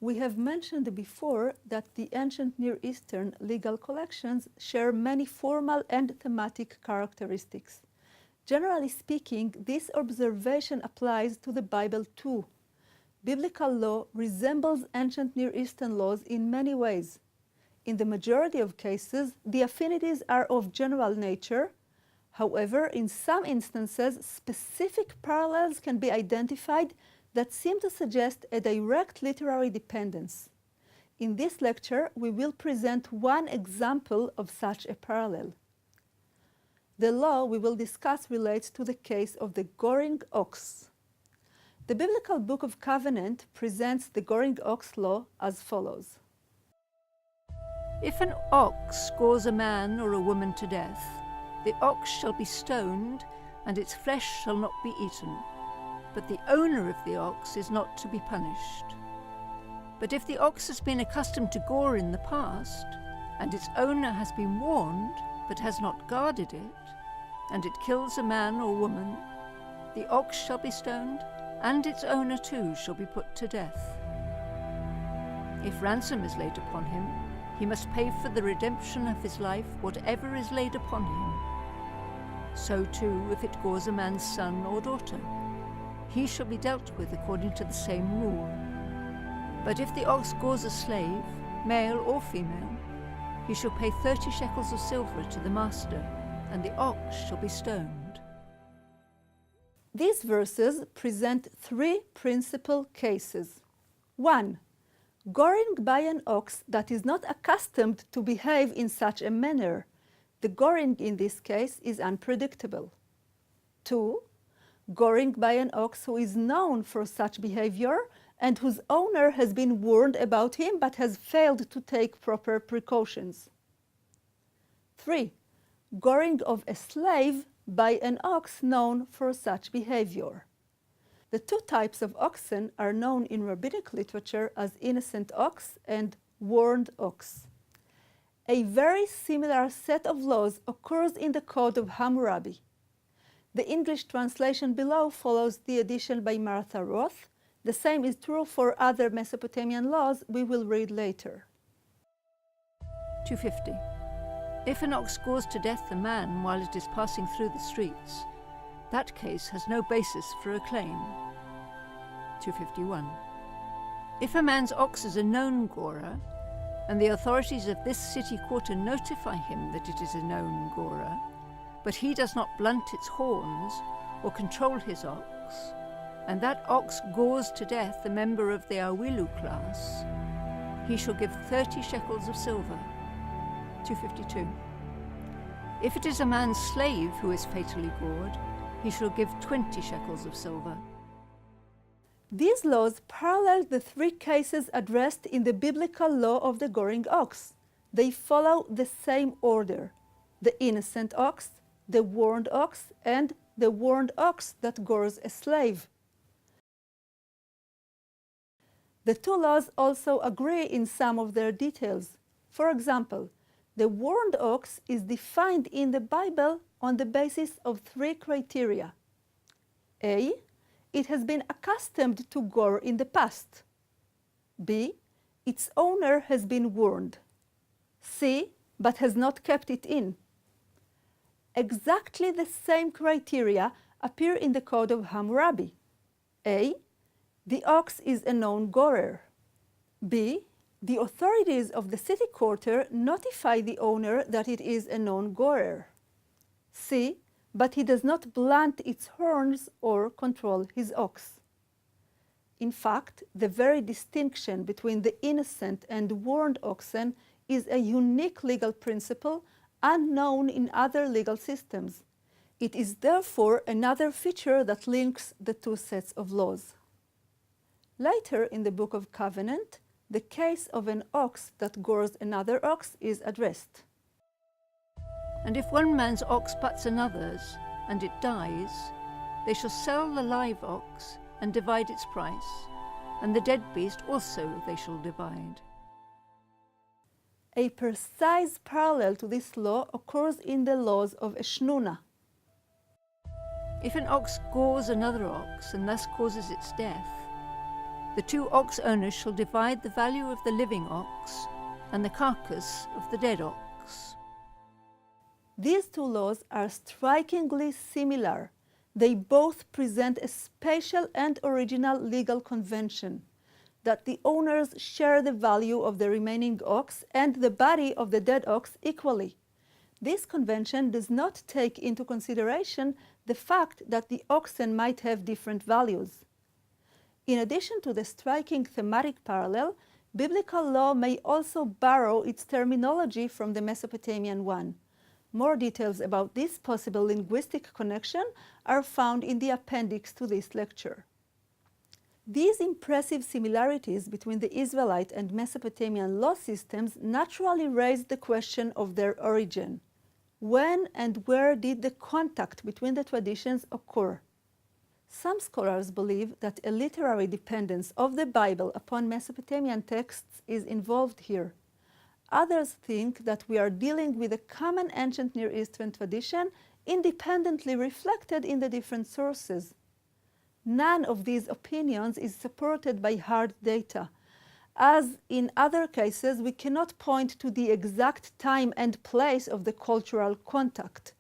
We have mentioned before that the ancient Near Eastern legal collections share many formal and thematic characteristics. Generally speaking, this observation applies to the Bible too. Biblical law resembles ancient Near Eastern laws in many ways. In the majority of cases, the affinities are of general nature. However, in some instances, specific parallels can be identified that seem to suggest a direct literary dependence. In this lecture, we will present one example of such a parallel. The law we will discuss relates to the case of the Goring ox. The Biblical Book of Covenant presents the Goring ox law as follows. If an ox gores a man or a woman to death, the ox shall be stoned, and its flesh shall not be eaten. But the owner of the ox is not to be punished. But if the ox has been accustomed to gore in the past, and its owner has been warned, but has not guarded it, and it kills a man or woman, the ox shall be stoned, and its owner too shall be put to death. If ransom is laid upon him, he must pay for the redemption of his life whatever is laid upon him. So too, if it gores a man's son or daughter, he shall be dealt with according to the same rule. But if the ox gores a slave, male or female, he shall pay 30 shekels of silver to the master, and the ox shall be stoned. These verses present three principal cases. 1. Goring by an ox that is not accustomed to behave in such a manner. The goring in this case is unpredictable. 2. Goring by an ox who is known for such behavior and whose owner has been warned about him but has failed to take proper precautions. 3. Goring of a slave by an ox known for such behavior. The two types of oxen are known in rabbinic literature as innocent ox and warned ox. A very similar set of laws occurs in the Code of Hammurabi. The English translation below follows the edition by Martha Roth. The same is true for other Mesopotamian laws we will read later. 250. If an ox gores to death a man while it is passing through the streets, that case has no basis for a claim. 251. If a man's ox is a known gorer, and the authorities of this city quarter notify him that it is a known gorer, but he does not blunt its horns or control his ox, and that ox gores to death a member of the Awilu class, he shall give 30 shekels of silver. 252. If it is a man's slave who is fatally gored, he shall give 20 shekels of silver. These laws parallel the three cases addressed in the biblical law of the goring ox. They follow the same order: the innocent ox, the warned ox, and the warned ox that gores a slave. The two laws also agree in some of their details. For example, the warned ox is defined in the Bible on the basis of three criteria. A. It has been accustomed to gore in the past. B. Its owner has been warned. C. But has not kept it in. Exactly the same criteria appear in the Code of Hammurabi. A. The ox is a known gorer. B. The authorities of the city quarter notify the owner that it is a known gorer. C. But he does not blunt its horns or control his ox. In fact, the very distinction between the innocent and warned oxen is a unique legal principle unknown in other legal systems. It is therefore another feature that links the two sets of laws. Later in the Book of Covenant, the case of an ox that gores another ox is addressed. And if one man's ox butts another's, and it dies, they shall sell the live ox and divide its price, and the dead beast also they shall divide. A precise parallel to this law occurs in the laws of Eshnuna. If an ox gores another ox and thus causes its death, The 2 ox owners shall divide the value of the living ox and the carcass of the dead ox. These 2 laws are strikingly similar. They both present a special and original legal convention that the owners share the value of the remaining ox and the body of the dead ox equally. This convention does not take into consideration the fact that the oxen might have different values. In addition to the striking thematic parallel, biblical law may also borrow its terminology from the Mesopotamian one. More details about this possible linguistic connection are found in the appendix to this lecture. These impressive similarities between the Israelite and Mesopotamian law systems naturally raise the question of their origin. When and where did the contact between the traditions occur? Some scholars believe that a literary dependence of the Bible upon Mesopotamian texts is involved here. Others think that we are dealing with a common ancient Near Eastern tradition independently reflected in the different sources. None of these opinions is supported by hard data. As in other cases, we cannot point to the exact time and place of the cultural contact.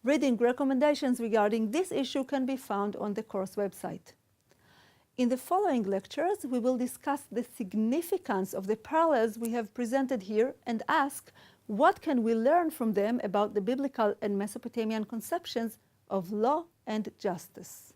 Reading recommendations regarding this issue can be found on the course website. In the following lectures, we will discuss the significance of the parallels we have presented here and ask what can we learn from them about the biblical and Mesopotamian conceptions of law and justice.